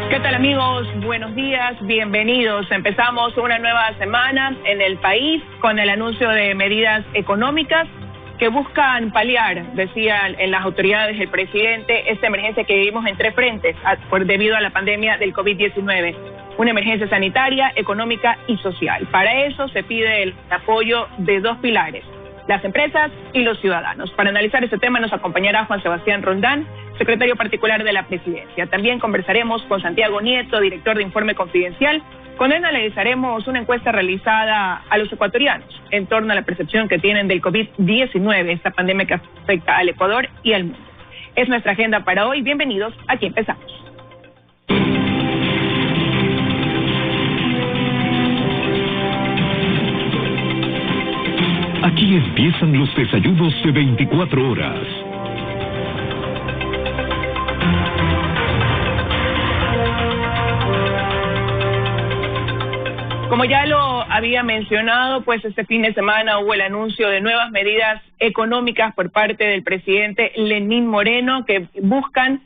¿Qué tal, amigos? Buenos días, bienvenidos. Empezamos una nueva semana en el país con el anuncio de medidas económicas que buscan paliar, decían en las autoridades el presidente, esta emergencia que vivimos en tres frentes debido a la pandemia del COVID-19. Una emergencia sanitaria, económica y social. Para eso se pide el apoyo de dos pilares: las empresas y los ciudadanos. Para analizar este tema nos acompañará Juan Sebastián Roldán, secretario particular de la Presidencia. También conversaremos con Santiago Nieto, director de Informe Confidencial. Con él analizaremos una encuesta realizada a los ecuatorianos en torno a la percepción que tienen del COVID-19, esta pandemia que afecta al Ecuador y al mundo. Es nuestra agenda para hoy. Bienvenidos, aquí empezamos. Aquí empiezan los desayunos de 24 horas. Como ya lo había mencionado, pues este fin de semana hubo el anuncio de nuevas medidas económicas por parte del presidente Lenín Moreno que buscan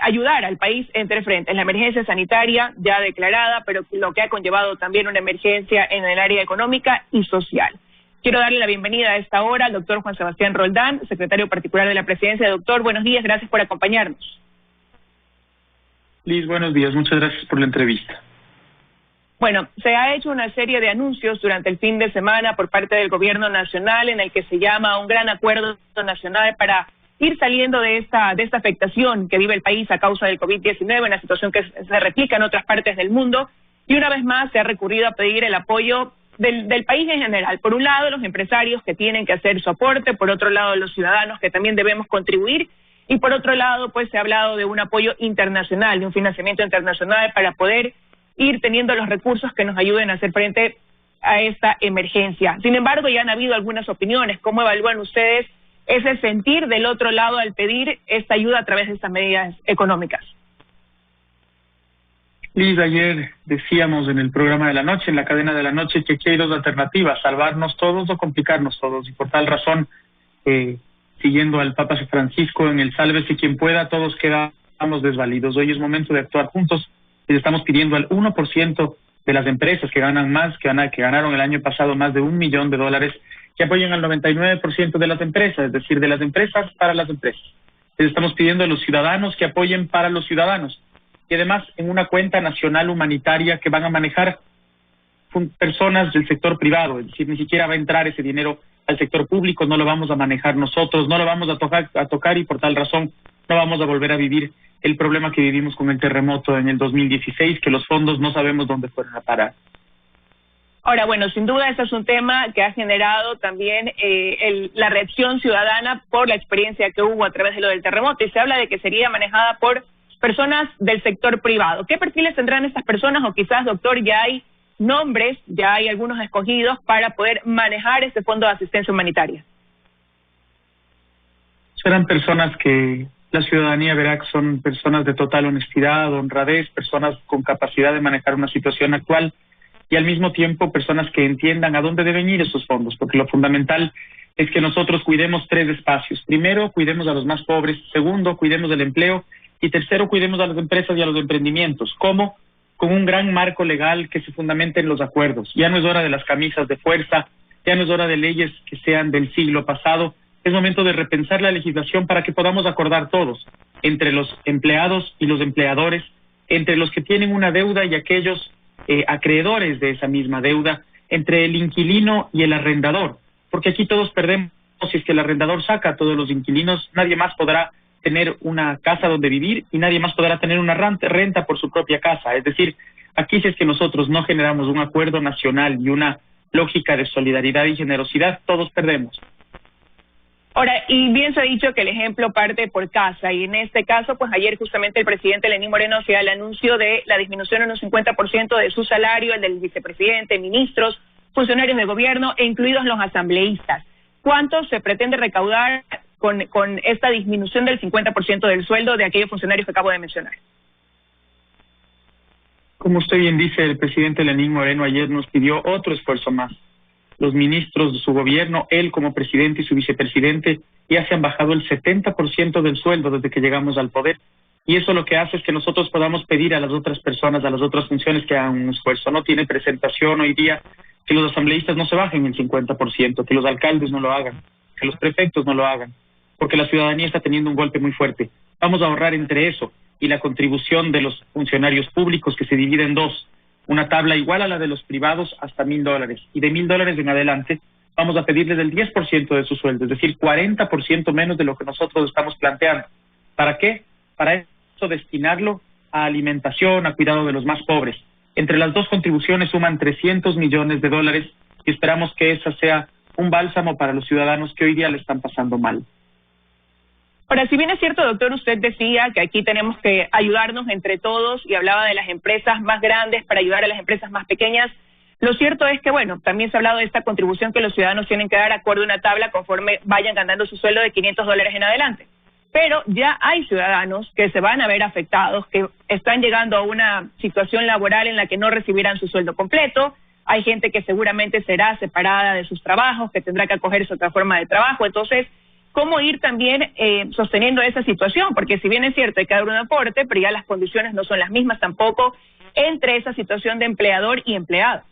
ayudar al país en tres frentes: la emergencia sanitaria ya declarada, pero lo que ha conllevado también una emergencia en el área económica y social. Quiero darle la bienvenida a esta hora al doctor Juan Sebastián Roldán, secretario particular de la Presidencia. Doctor, buenos días, gracias por acompañarnos. Liz, buenos días, muchas gracias por la entrevista. Bueno, se ha hecho una serie de anuncios durante el fin de semana por parte del gobierno nacional en el que se llama un gran acuerdo nacional para ir saliendo de esta afectación que vive el país a causa del COVID-19, una situación que se replica en otras partes del mundo, y una vez más se ha recurrido a pedir el apoyo del país en general. Por un lado, los empresarios que tienen que hacer su aporte, por otro lado, los ciudadanos que también debemos contribuir, y por otro lado, pues se ha hablado de un apoyo internacional, de un financiamiento internacional para poder ir teniendo los recursos que nos ayuden a hacer frente a esta emergencia. Sin embargo, ya han habido algunas opiniones. ¿Cómo evalúan ustedes ese sentir del otro lado al pedir esta ayuda a través de estas medidas económicas? Liz, ayer decíamos en el programa de la noche, en la cadena de la noche, que aquí hay dos alternativas: salvarnos todos o complicarnos todos. Y por tal razón, siguiendo al Papa Francisco en el sálvese quien pueda, todos quedamos desvalidos. Hoy es momento de actuar juntos. Le estamos pidiendo al 1% de las empresas que ganan más, que ganaron el año pasado más de $1 millón, que apoyen al 99% de las empresas, es decir, de las empresas para las empresas. Les estamos pidiendo a los ciudadanos que apoyen para los ciudadanos. Y además en una cuenta nacional humanitaria que van a manejar personas del sector privado, es decir, ni siquiera va a entrar ese dinero al sector público, no lo vamos a manejar nosotros, no lo vamos a tocar y por tal razón no vamos a volver a vivir el problema que vivimos con el terremoto en el 2016, que los fondos no sabemos dónde fueron a parar. Ahora, bueno, sin duda este es un tema que ha generado también la reacción ciudadana por la experiencia que hubo a través de lo del terremoto, y se habla de que sería manejada por personas del sector privado. ¿Qué perfiles tendrán estas personas? O quizás, doctor, ya hay nombres, ya hay algunos escogidos para poder manejar este fondo de asistencia humanitaria. Serán personas que la ciudadanía verá que son personas de total honestidad, honradez, personas con capacidad de manejar una situación actual y al mismo tiempo personas que entiendan a dónde deben ir esos fondos, porque lo fundamental es que nosotros cuidemos tres espacios. Primero, cuidemos a los más pobres. Segundo, cuidemos del empleo. Y tercero, cuidemos a las empresas y a los emprendimientos. ¿Cómo? Con un gran marco legal que se fundamente en los acuerdos. Ya no es hora de las camisas de fuerza, ya no es hora de leyes que sean del siglo pasado. Es momento de repensar la legislación para que podamos acordar todos, entre los empleados y los empleadores, entre los que tienen una deuda y aquellos acreedores de esa misma deuda, entre el inquilino y el arrendador, porque aquí todos perdemos. Si es que el arrendador saca a todos los inquilinos, nadie más podrá tener una casa donde vivir y nadie más podrá tener una renta por su propia casa. Es decir, aquí si es que nosotros no generamos un acuerdo nacional y una lógica de solidaridad y generosidad, todos perdemos. Ahora, y bien se ha dicho que el ejemplo parte por casa, y en este caso, pues ayer justamente el presidente Lenín Moreno hacía el anuncio de la disminución en un 50% de su salario, el del vicepresidente, ministros, funcionarios de gobierno e incluidos los asambleístas. ¿Cuánto se pretende recaudar con esta disminución del 50% del sueldo de aquellos funcionarios que acabo de mencionar? Como usted bien dice, el presidente Lenín Moreno ayer nos pidió otro esfuerzo más. Los ministros de su gobierno, él como presidente y su vicepresidente, ya se han bajado el 70% del sueldo desde que llegamos al poder. Y eso lo que hace es que nosotros podamos pedir a las otras personas, a las otras funciones que hagan un esfuerzo. No tiene presentación hoy día que los asambleístas no se bajen el 50%, que los alcaldes no lo hagan, que los prefectos no lo hagan, porque la ciudadanía está teniendo un golpe muy fuerte. Vamos a ahorrar entre eso y la contribución de los funcionarios públicos, que se divide en dos, una tabla igual a la de los privados hasta $1,000, y de $1,000 en adelante vamos a pedirles el 10% de su sueldo, es decir, 40% menos de lo que nosotros estamos planteando. ¿Para qué? Para eso destinarlo a alimentación, a cuidado de los más pobres. Entre las dos contribuciones suman $300 millones y esperamos que esa sea un bálsamo para los ciudadanos que hoy día le están pasando mal. Ahora, si bien es cierto, doctor, usted decía que aquí tenemos que ayudarnos entre todos y hablaba de las empresas más grandes para ayudar a las empresas más pequeñas, lo cierto es que, bueno, también se ha hablado de esta contribución que los ciudadanos tienen que dar acorde a una tabla conforme vayan ganando su sueldo de $500 en adelante. Pero ya hay ciudadanos que se van a ver afectados, que están llegando a una situación laboral en la que no recibirán su sueldo completo. Hay gente que seguramente será separada de sus trabajos, que tendrá que acogerse a otra forma de trabajo. Entonces, ¿cómo ir también sosteniendo esa situación? Porque si bien es cierto, hay que dar un aporte, pero ya las condiciones no son las mismas tampoco entre esa situación de empleador y empleado.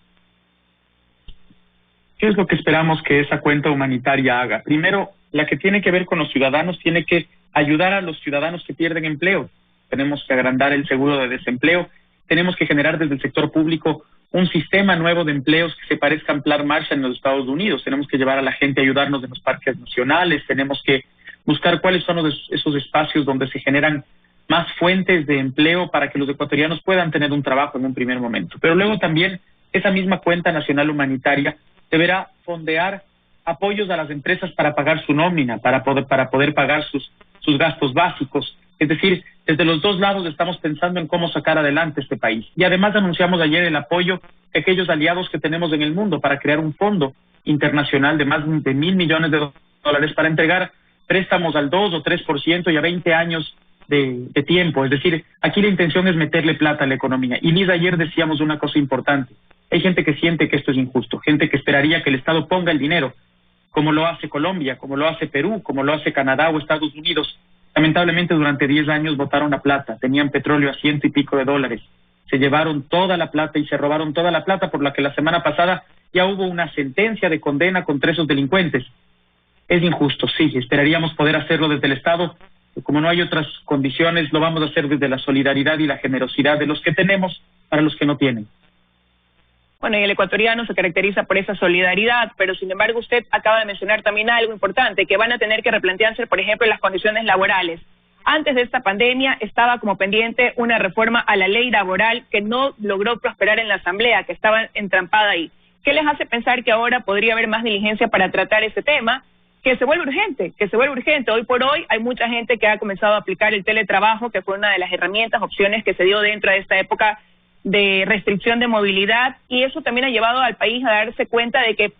¿Qué es lo que esperamos que esa cuenta humanitaria haga? Primero, la que tiene que ver con los ciudadanos tiene que ayudar a los ciudadanos que pierden empleo. Tenemos que agrandar el seguro de desempleo, tenemos que generar desde el sector público un sistema nuevo de empleos que se parezca a Plan Marshall en los Estados Unidos. Tenemos que llevar a la gente a ayudarnos en los parques nacionales, tenemos que buscar cuáles son esos espacios donde se generan más fuentes de empleo para que los ecuatorianos puedan tener un trabajo en un primer momento. Pero luego también esa misma cuenta nacional humanitaria deberá fondear apoyos a las empresas para pagar su nómina, para poder pagar sus gastos básicos. Es decir, desde los dos lados estamos pensando en cómo sacar adelante este país. Y además anunciamos ayer el apoyo de aquellos aliados que tenemos en el mundo para crear un fondo internacional de más de $1,000 millones para entregar préstamos al 2 o 3% y a 20 años de tiempo. Es decir, aquí la intención es meterle plata a la economía. Y Liz, ayer decíamos una cosa importante. Hay gente que siente que esto es injusto, gente que esperaría que el Estado ponga el dinero, como lo hace Colombia, como lo hace Perú, como lo hace Canadá o Estados Unidos. Lamentablemente durante 10 años botaron la plata, tenían petróleo a $100 y pico, se llevaron toda la plata y se robaron toda la plata, por la que la semana pasada ya hubo una sentencia de condena contra esos delincuentes. Es injusto, sí, esperaríamos poder hacerlo desde el Estado, como no hay otras condiciones, lo vamos a hacer desde la solidaridad y la generosidad de los que tenemos para los que no tienen. Bueno, y el ecuatoriano se caracteriza por esa solidaridad, pero sin embargo usted acaba de mencionar también algo importante, que van a tener que replantearse, por ejemplo, las condiciones laborales. Antes de esta pandemia estaba como pendiente una reforma a la ley laboral que no logró prosperar en la Asamblea, que estaba entrampada ahí. ¿Qué les hace pensar que ahora podría haber más diligencia para tratar ese tema? Que se vuelve urgente. Hoy por hoy hay mucha gente que ha comenzado a aplicar el teletrabajo, que fue una de las herramientas, opciones que se dio dentro de esta época de restricción de movilidad, y eso también ha llevado al país a darse cuenta de que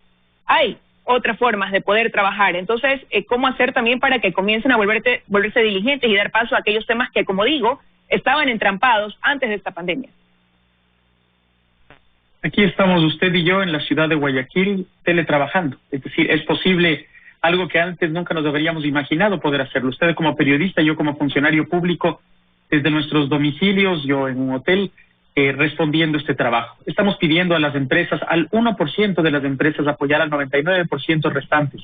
hay otras formas de poder trabajar. Entonces, ¿cómo hacer también para que comiencen a volverse diligentes y dar paso a aquellos temas que, como digo, estaban entrampados antes de esta pandemia? Aquí estamos usted y yo en la ciudad de Guayaquil teletrabajando. Es decir, es posible algo que antes nunca nos habríamos imaginado poder hacerlo. Usted como periodista, yo como funcionario público, desde nuestros domicilios, yo en un hotel, respondiendo este trabajo. Estamos pidiendo a las empresas, al 1% de las empresas, apoyar al 99% restantes.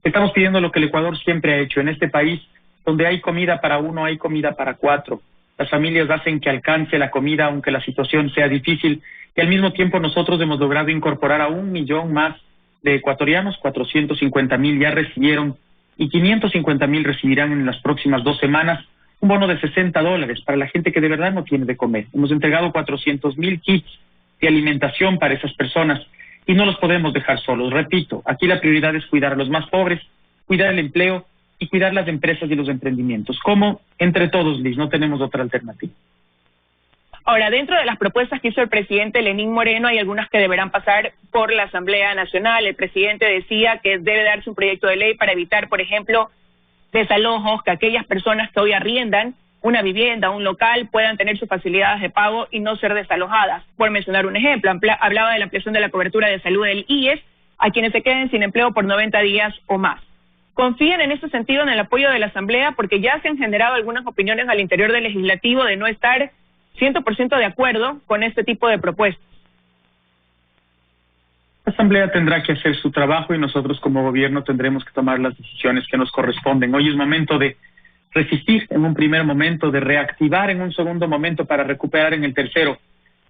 Estamos pidiendo lo que el Ecuador siempre ha hecho. En este país, donde hay comida para uno, hay comida para cuatro. Las familias hacen que alcance la comida, aunque la situación sea difícil. Y al mismo tiempo nosotros hemos logrado incorporar a 1 millón más de ecuatorianos. 450,000 ya recibieron y 550,000 recibirán en las próximas 2 semanas. Un bono de $60 para la gente que de verdad no tiene de comer. Hemos entregado 400,000 kits de alimentación para esas personas y no los podemos dejar solos. Repito, aquí la prioridad es cuidar a los más pobres, cuidar el empleo y cuidar las empresas y los emprendimientos. Como entre todos, Liz, no tenemos otra alternativa. Ahora, dentro de las propuestas que hizo el presidente Lenín Moreno, hay algunas que deberán pasar por la Asamblea Nacional. El presidente decía que debe darse un proyecto de ley para evitar, por ejemplo, desalojos, que aquellas personas que hoy arriendan una vivienda, un local, puedan tener sus facilidades de pago y no ser desalojadas. Por mencionar un ejemplo, hablaba de la ampliación de la cobertura de salud del IES a quienes se queden sin empleo por 90 días o más. ¿Confían en ese sentido en el apoyo de la Asamblea? Porque ya se han generado algunas opiniones al interior del Legislativo de no estar 100% de acuerdo con este tipo de propuestas. La Asamblea tendrá que hacer su trabajo y nosotros como gobierno tendremos que tomar las decisiones que nos corresponden. Hoy es momento de resistir en un primer momento, de reactivar en un segundo momento para recuperar en el tercero.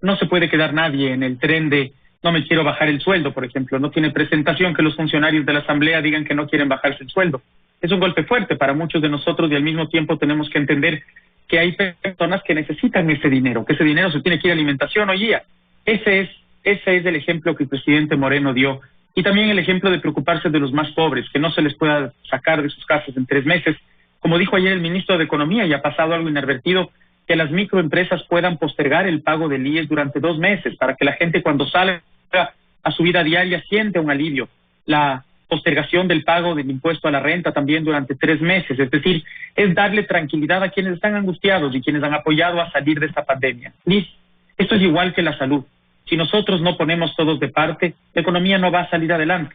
No se puede quedar nadie en el tren de no me quiero bajar el sueldo, por ejemplo. No tiene presentación que los funcionarios de la Asamblea digan que no quieren bajarse el sueldo. Es un golpe fuerte para muchos de nosotros y al mismo tiempo tenemos que entender que hay personas que necesitan ese dinero, que ese dinero se tiene que ir a alimentación hoy día. Ese es el ejemplo que el presidente Moreno dio. Y también el ejemplo de preocuparse de los más pobres, que no se les pueda sacar de sus casas en 3 meses. Como dijo ayer el ministro de Economía, y ha pasado algo inadvertido, que las microempresas puedan postergar el pago del IES durante 2 meses, para que la gente cuando salga a su vida diaria siente un alivio. La postergación del pago del impuesto a la renta también durante 3 meses. Es decir, es darle tranquilidad a quienes están angustiados y quienes han apoyado a salir de esta pandemia. Liz, esto es igual que la salud. Si nosotros no ponemos todos de parte, la economía no va a salir adelante.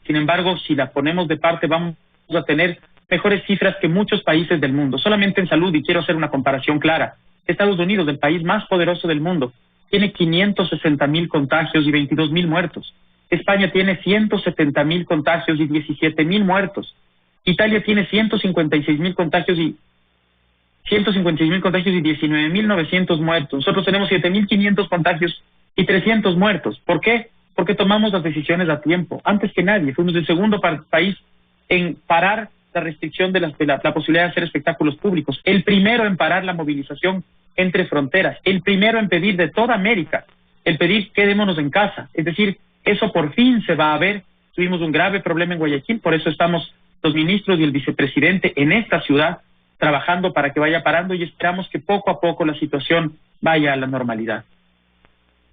Sin embargo, si la ponemos de parte, vamos a tener mejores cifras que muchos países del mundo. Solamente en salud, y quiero hacer una comparación clara, Estados Unidos, el país más poderoso del mundo, tiene 560,000 contagios y 22,000 muertos. España tiene 170,000 contagios y 17,000 muertos. Italia tiene 156,000 contagios y 19,900 muertos. Nosotros tenemos 7,500 contagios y 300 muertos. ¿Por qué? Porque tomamos las decisiones a tiempo. Antes que nadie, fuimos el segundo país en parar la restricción de la posibilidad de hacer espectáculos públicos, el primero en parar la movilización entre fronteras, el primero en pedir de toda América, el pedir quedémonos en casa. Es decir, eso por fin se va a ver. Tuvimos un grave problema en Guayaquil, por eso estamos los ministros y el vicepresidente en esta ciudad trabajando para que vaya parando y esperamos que poco a poco la situación vaya a la normalidad.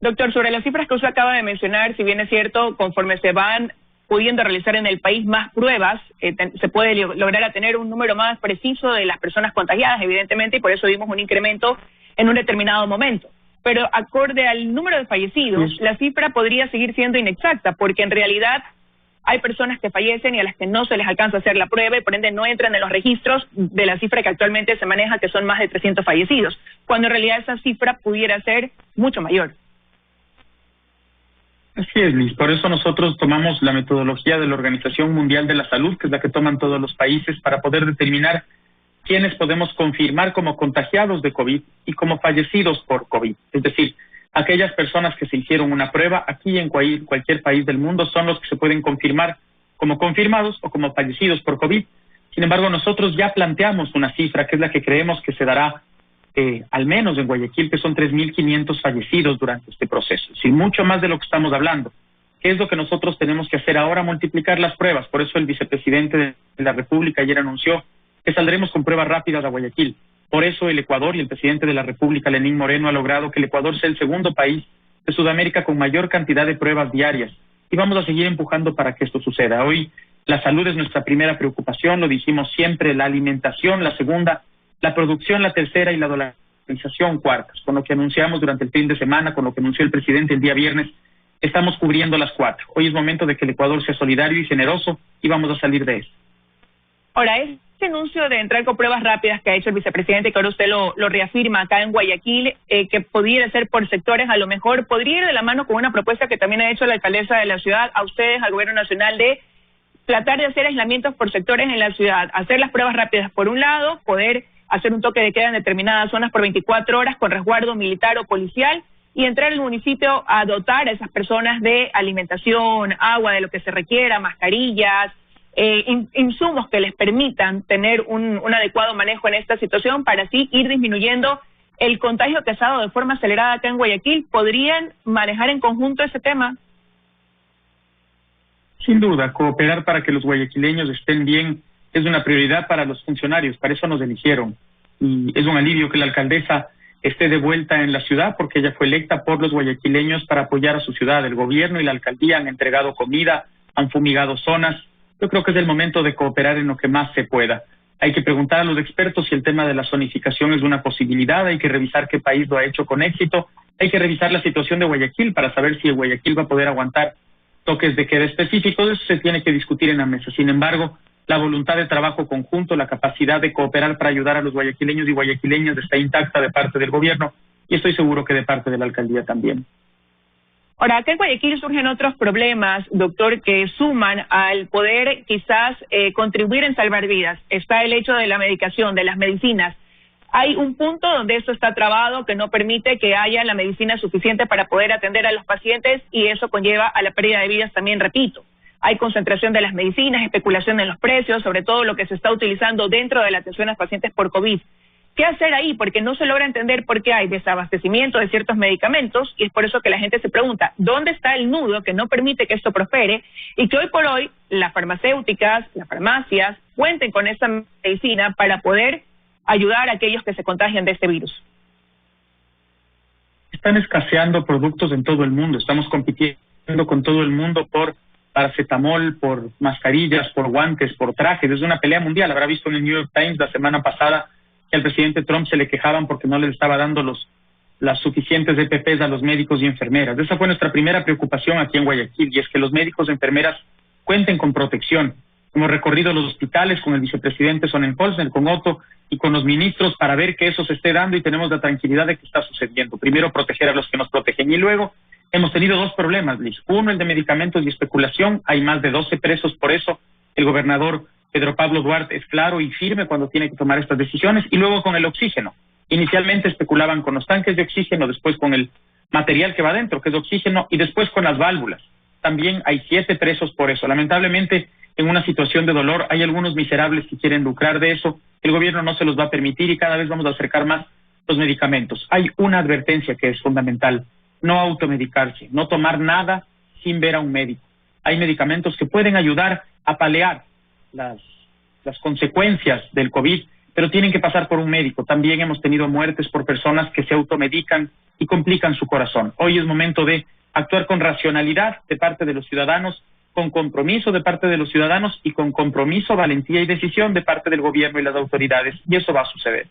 Doctor, sobre las cifras que usted acaba de mencionar, si bien es cierto, conforme se van pudiendo realizar en el país más pruebas, se puede lograr a tener un número más preciso de las personas contagiadas, evidentemente, y por eso vimos un incremento en un determinado momento. Pero acorde al número de fallecidos, la cifra podría seguir siendo inexacta, porque en realidad hay personas que fallecen y a las que no se les alcanza a hacer la prueba y por ende no entran en los registros de la cifra que actualmente se maneja, que son más de 300 fallecidos, cuando en realidad esa cifra pudiera ser mucho mayor. Así es, Liz. Por eso nosotros tomamos la metodología de la Organización Mundial de la Salud, que es la que toman todos los países, para poder determinar quiénes podemos confirmar como contagiados de COVID y como fallecidos por COVID. Es decir, aquellas personas que se hicieron una prueba aquí en cualquier país del mundo son los que se pueden confirmar como confirmados o como fallecidos por COVID. Sin embargo, nosotros ya planteamos una cifra que es la que creemos que se dará al menos en Guayaquil, que son 3,500 fallecidos durante este proceso, sin mucho más de lo que estamos hablando. ¿Qué es lo que nosotros tenemos que hacer ahora? Multiplicar las pruebas. Por eso el vicepresidente de la República ayer anunció que saldremos con pruebas rápidas a Guayaquil. Por eso el Ecuador y el presidente de la República, Lenín Moreno, ha logrado que el Ecuador sea el segundo país de Sudamérica con mayor cantidad de pruebas diarias. Y vamos a seguir empujando para que esto suceda. Hoy la salud es nuestra primera preocupación, lo dijimos siempre, la alimentación la segunda, la producción la tercera y la dolarización cuartas. Con lo que anunciamos durante el fin de semana, con lo que anunció el presidente el día viernes, estamos cubriendo las 4. Hoy es momento de que el Ecuador sea solidario y generoso y vamos a salir de eso. Ahora, este anuncio de entrar con pruebas rápidas que ha hecho el vicepresidente, que ahora usted lo reafirma acá en Guayaquil, que pudiera ser por sectores, a lo mejor podría ir de la mano con una propuesta que también ha hecho la alcaldesa de la ciudad, a ustedes, al gobierno nacional, de tratar de hacer aislamientos por sectores en la ciudad, hacer las pruebas rápidas por un lado, poder hacer un toque de queda en determinadas zonas por 24 horas con resguardo militar o policial y entrar al municipio a dotar a esas personas de alimentación, agua, de lo que se requiera, mascarillas, insumos que les permitan tener un adecuado manejo en esta situación para así ir disminuyendo el contagio que se ha dado de forma acelerada acá en Guayaquil. ¿Podrían manejar en conjunto ese tema? Sin duda, cooperar para que los guayaquileños estén bien es una prioridad para los funcionarios, para eso nos eligieron. Y es un alivio que la alcaldesa esté de vuelta en la ciudad porque ella fue electa por los guayaquileños para apoyar a su ciudad. El gobierno y la alcaldía han entregado comida, han fumigado zonas. Yo creo que es el momento de cooperar en lo que más se pueda. Hay que preguntar a los expertos si el tema de la zonificación es una posibilidad, hay que revisar qué país lo ha hecho con éxito, hay que revisar la situación de Guayaquil para saber si el Guayaquil va a poder aguantar toques de queda específicos. Eso se tiene que discutir en la mesa. Sin embargo, la voluntad de trabajo conjunto, la capacidad de cooperar para ayudar a los guayaquileños y guayaquileñas está intacta de parte del gobierno y estoy seguro que de parte de la alcaldía también. Ahora, acá en Guayaquil surgen otros problemas, doctor, que suman al poder quizás contribuir en salvar vidas. Está el hecho de la medicación, de las medicinas. Hay un punto donde esto está trabado que no permite que haya la medicina suficiente para poder atender a los pacientes y eso conlleva a la pérdida de vidas también, repito. Hay concentración de las medicinas, especulación en los precios, sobre todo lo que se está utilizando dentro de la atención a los pacientes por COVID. ¿Qué hacer ahí? Porque no se logra entender por qué hay desabastecimiento de ciertos medicamentos y es por eso que la gente se pregunta, ¿dónde está el nudo que no permite que esto prospere? Y que hoy por hoy las farmacéuticas, las farmacias, cuenten con esa medicina para poder ayudar a aquellos que se contagian de este virus. Están escaseando productos en todo el mundo, estamos compitiendo con todo el mundo por paracetamol, por mascarillas, por guantes, por trajes, es una pelea mundial. Habrá visto en el New York Times la semana pasada que al presidente Trump se le quejaban porque no le estaba dando las suficientes EPPs a los médicos y enfermeras. Esa fue nuestra primera preocupación aquí en Guayaquil, y es que los médicos y enfermeras cuenten con protección. Hemos recorrido los hospitales con el vicepresidente Sonnenholzer, con Otto y con los ministros para ver que eso se esté dando y tenemos la tranquilidad de que está sucediendo. Primero, proteger a los que nos protegen y luego hemos tenido dos problemas, Liz. Uno, el de medicamentos y especulación. Hay más de 12 presos por eso. El gobernador Pedro Pablo Duarte es claro y firme cuando tiene que tomar estas decisiones. Y luego con el oxígeno. Inicialmente especulaban con los tanques de oxígeno, después con el material que va dentro, que es oxígeno, y después con las válvulas. También hay 7 presos por eso. Lamentablemente, en una situación de dolor, hay algunos miserables que quieren lucrar de eso. El gobierno no se los va a permitir y cada vez vamos a acercar más los medicamentos. Hay una advertencia que es fundamental: no automedicarse, no tomar nada sin ver a un médico. Hay medicamentos que pueden ayudar a paliar las consecuencias del COVID, pero tienen que pasar por un médico. También hemos tenido muertes por personas que se automedican y complican su corazón. Hoy es momento de actuar con racionalidad de parte de los ciudadanos, con compromiso de parte de los ciudadanos y con compromiso, valentía y decisión de parte del gobierno y las autoridades, y eso va a suceder.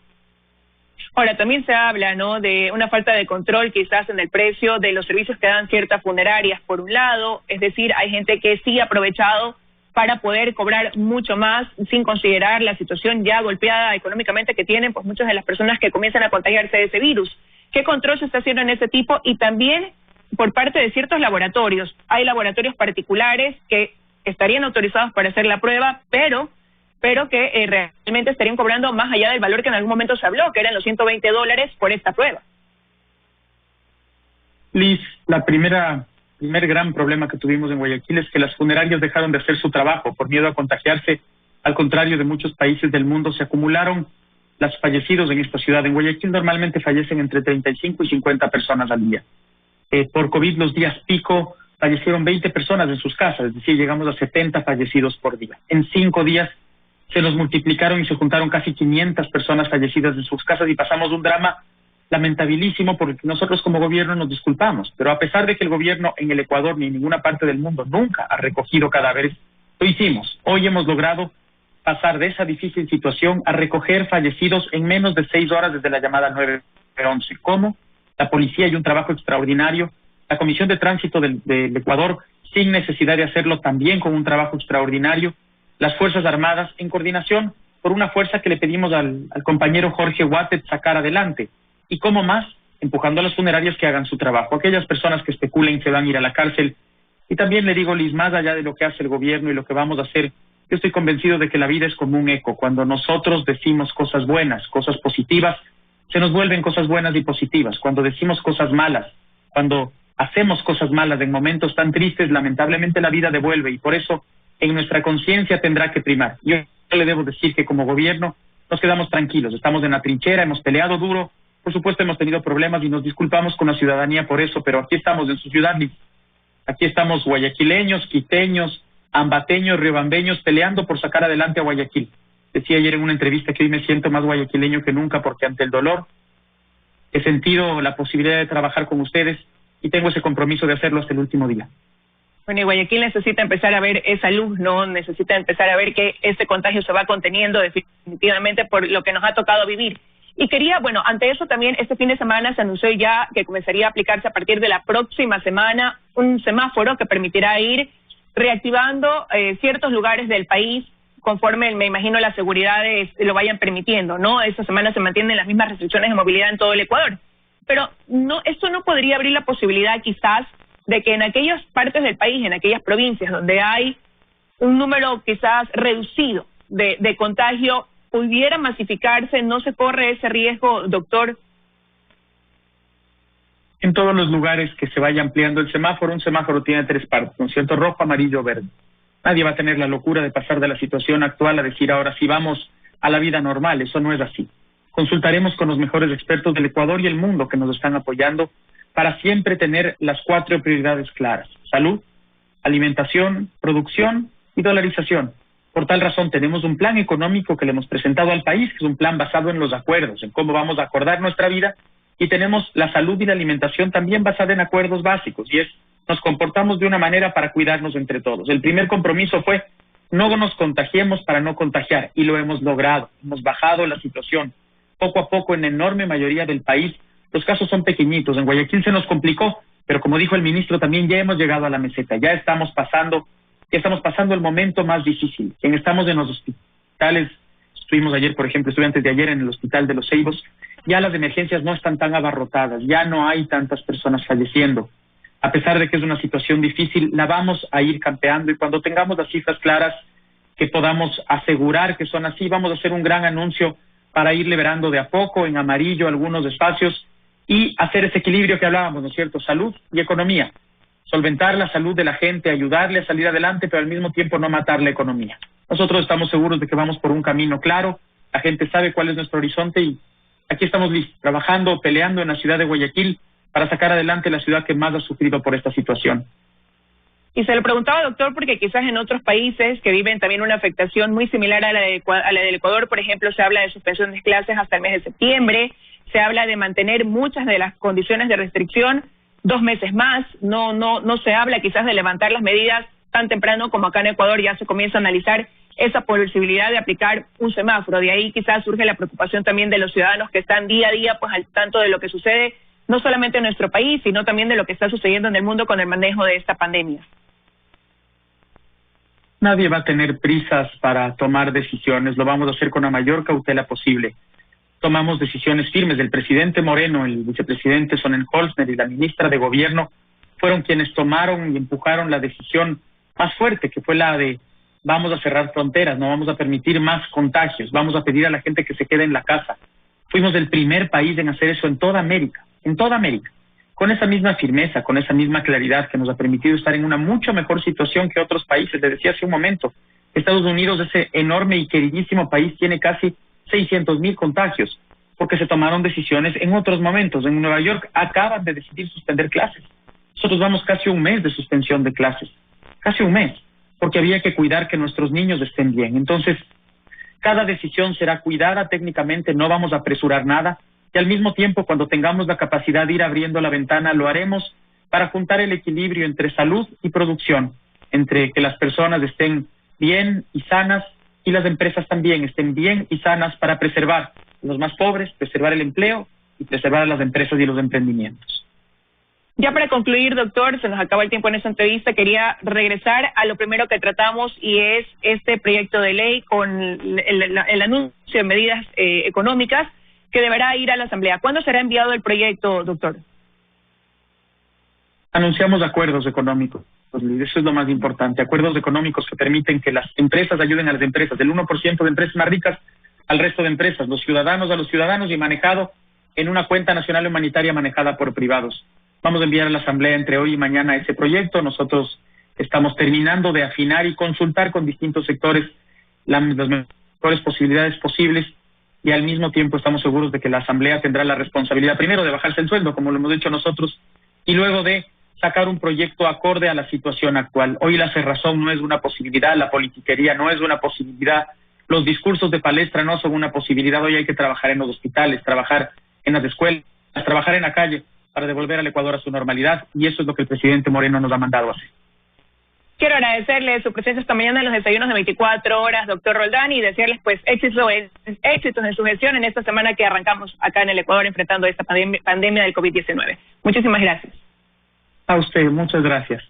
Ahora, también se habla, ¿no?, de una falta de control quizás en el precio de los servicios que dan ciertas funerarias, por un lado, es decir, hay gente que sí ha aprovechado para poder cobrar mucho más sin considerar la situación ya golpeada económicamente que tienen pues muchas de las personas que comienzan a contagiarse de ese virus. ¿Qué control se está haciendo en ese tipo? Y también por parte de ciertos laboratorios. Hay laboratorios particulares que estarían autorizados para hacer la prueba, pero que realmente estarían cobrando más allá del valor que en algún momento se habló, que eran los $120 por esta prueba. Liz, primer gran problema que tuvimos en Guayaquil es que las funerarias dejaron de hacer su trabajo por miedo a contagiarse. Al contrario de muchos países del mundo, se acumularon los fallecidos en esta ciudad. En Guayaquil normalmente fallecen entre 35 y 50 personas al día. Por COVID, los días pico, fallecieron 20 personas en sus casas, es decir, llegamos a 70 fallecidos por día. En 5 días se nos multiplicaron y se juntaron casi 500 personas fallecidas en sus casas y pasamos un drama lamentabilísimo porque nosotros como gobierno nos disculpamos, pero a pesar de que el gobierno en el Ecuador ni en ninguna parte del mundo nunca ha recogido cadáveres, lo hicimos. Hoy hemos logrado pasar de esa difícil situación a recoger fallecidos en menos de 6 horas desde la llamada 911. ¿Cómo? La policía y un trabajo extraordinario, la Comisión de Tránsito del Ecuador sin necesidad de hacerlo también con un trabajo extraordinario, las Fuerzas Armadas en coordinación por una fuerza que le pedimos al compañero Jorge Huátet sacar adelante. ¿Y cómo más? Empujando a las funerarias que hagan su trabajo. Aquellas personas que especulen se van a ir a la cárcel. Y también le digo, Liz, más allá de lo que hace el gobierno y lo que vamos a hacer, yo estoy convencido de que la vida es como un eco. Cuando nosotros decimos cosas buenas, cosas positivas, se nos vuelven cosas buenas y positivas. Cuando decimos cosas malas, cuando hacemos cosas malas en momentos tan tristes, lamentablemente la vida devuelve y por eso en nuestra conciencia tendrá que primar. Yo le debo decir que como gobierno nos quedamos tranquilos, estamos en la trinchera, hemos peleado duro, por supuesto hemos tenido problemas y nos disculpamos con la ciudadanía por eso, pero aquí estamos en su ciudad, aquí estamos guayaquileños, quiteños, ambateños, riobambeños, peleando por sacar adelante a Guayaquil. Decía ayer en una entrevista que hoy me siento más guayaquileño que nunca porque ante el dolor he sentido la posibilidad de trabajar con ustedes y tengo ese compromiso de hacerlo hasta el último día. Bueno, y Guayaquil necesita empezar a ver esa luz, ¿no? Necesita empezar a ver que este contagio se va conteniendo definitivamente por lo que nos ha tocado vivir. Y quería, bueno, ante eso también este fin de semana se anunció ya que comenzaría a aplicarse a partir de la próxima semana un semáforo que permitirá ir reactivando ciertos lugares del país conforme, me imagino, las seguridades lo vayan permitiendo, ¿no? Esta semana se mantienen las mismas restricciones de movilidad en todo el Ecuador. Pero no, esto no podría abrir la posibilidad quizás de que en aquellas partes del país, en aquellas provincias donde hay un número quizás reducido de contagio, pudiera masificarse. ¿No se corre ese riesgo, doctor? En todos los lugares que se vaya ampliando el semáforo, un semáforo tiene 3 partes, ¿no es cierto? Rojo, amarillo, verde. Nadie va a tener la locura de pasar de la situación actual a decir ahora sí vamos a la vida normal. Eso no es así. Consultaremos con los mejores expertos del Ecuador y el mundo que nos están apoyando para siempre tener las 4 prioridades claras: salud, alimentación, producción y dolarización. Por tal razón tenemos un plan económico que le hemos presentado al país, que es un plan basado en los acuerdos, en cómo vamos a acordar nuestra vida, y tenemos la salud y la alimentación también basada en acuerdos básicos, y es nos comportamos de una manera para cuidarnos entre todos. El primer compromiso fue no nos contagiemos para no contagiar, y lo hemos logrado. Hemos bajado la situación. Poco a poco en la enorme mayoría del país los casos son pequeñitos. En Guayaquil se nos complicó, pero como dijo el ministro también ya hemos llegado a la meseta, ya estamos pasando el momento más difícil. Quien estamos en los hospitales, estuvimos ayer, por ejemplo, estuve antes de ayer en el hospital de Los Ceibos, ya las emergencias no están tan abarrotadas, ya no hay tantas personas falleciendo. A pesar de que es una situación difícil, la vamos a ir campeando, y cuando tengamos las cifras claras que podamos asegurar que son así, vamos a hacer un gran anuncio para ir liberando de a poco en amarillo algunos espacios y hacer ese equilibrio que hablábamos, ¿no es cierto? Salud y economía. Solventar la salud de la gente, ayudarle a salir adelante, pero al mismo tiempo no matar la economía. Nosotros estamos seguros de que vamos por un camino claro, la gente sabe cuál es nuestro horizonte y aquí estamos listos, trabajando, peleando en la ciudad de Guayaquil para sacar adelante la ciudad que más ha sufrido por esta situación. Y se lo preguntaba, doctor, porque quizás en otros países que viven también una afectación muy similar a la del Ecuador, por ejemplo, se habla de suspensión de clases hasta el mes de septiembre, se habla de mantener muchas de las condiciones de restricción 2 meses más, no se habla quizás de levantar las medidas tan temprano como acá en Ecuador ya se comienza a analizar esa posibilidad de aplicar un semáforo. De ahí quizás surge la preocupación también de los ciudadanos que están día a día pues al tanto de lo que sucede, no solamente en nuestro país, sino también de lo que está sucediendo en el mundo con el manejo de esta pandemia. Nadie va a tener prisas para tomar decisiones, lo vamos a hacer con la mayor cautela posible. Tomamos decisiones firmes. El presidente Moreno, el vicepresidente Sonnenholzner y la ministra de Gobierno fueron quienes tomaron y empujaron la decisión más fuerte, que fue la de vamos a cerrar fronteras, no vamos a permitir más contagios, vamos a pedir a la gente que se quede en la casa. Fuimos el primer país en hacer eso en toda América, con esa misma firmeza, con esa misma claridad que nos ha permitido estar en una mucho mejor situación que otros países. Les decía hace un momento, Estados Unidos, ese enorme y queridísimo país, tiene casi 600,000 contagios, porque se tomaron decisiones en otros momentos. En Nueva York acaban de decidir suspender clases. Nosotros vamos casi 1 mes de suspensión de clases, casi 1 mes, porque había que cuidar que nuestros niños estén bien. Entonces, cada decisión será cuidada técnicamente, no vamos a apresurar nada, y al mismo tiempo, cuando tengamos la capacidad de ir abriendo la ventana, lo haremos para juntar el equilibrio entre salud y producción, entre que las personas estén bien y sanas, y las empresas también estén bien y sanas para preservar a los más pobres, preservar el empleo y preservar a las empresas y los emprendimientos. Ya para concluir, doctor, se nos acaba el tiempo en esta entrevista, quería regresar a lo primero que tratamos y es este proyecto de ley con el anuncio de medidas económicas que deberá ir a la Asamblea. ¿Cuándo será enviado el proyecto, doctor? Anunciamos acuerdos económicos. Eso es lo más importante, acuerdos económicos que permiten que las empresas ayuden a las empresas, del 1% de empresas más ricas al resto de empresas, los ciudadanos a los ciudadanos, y manejado en una cuenta nacional humanitaria manejada por privados. Vamos a enviar a la Asamblea entre hoy y mañana ese proyecto. Nosotros estamos terminando de afinar y consultar con distintos sectores las mejores posibilidades posibles, y al mismo tiempo estamos seguros de que la Asamblea tendrá la responsabilidad primero de bajarse el sueldo, como lo hemos hecho nosotros, y luego de sacar un proyecto acorde a la situación actual. Hoy la cerrazón no es una posibilidad, la politiquería no es una posibilidad, los discursos de palestra no son una posibilidad. Hoy hay que trabajar en los hospitales, trabajar en las escuelas, trabajar en la calle para devolver al Ecuador a su normalidad, y eso es lo que el presidente Moreno nos ha mandado a hacer. Quiero agradecerle su presencia esta mañana en los desayunos de 24 horas, doctor Roldán, y desearles pues éxitos en su gestión en esta semana que arrancamos acá en el Ecuador enfrentando esta pandemia del COVID-19. Muchísimas gracias. A usted, muchas gracias.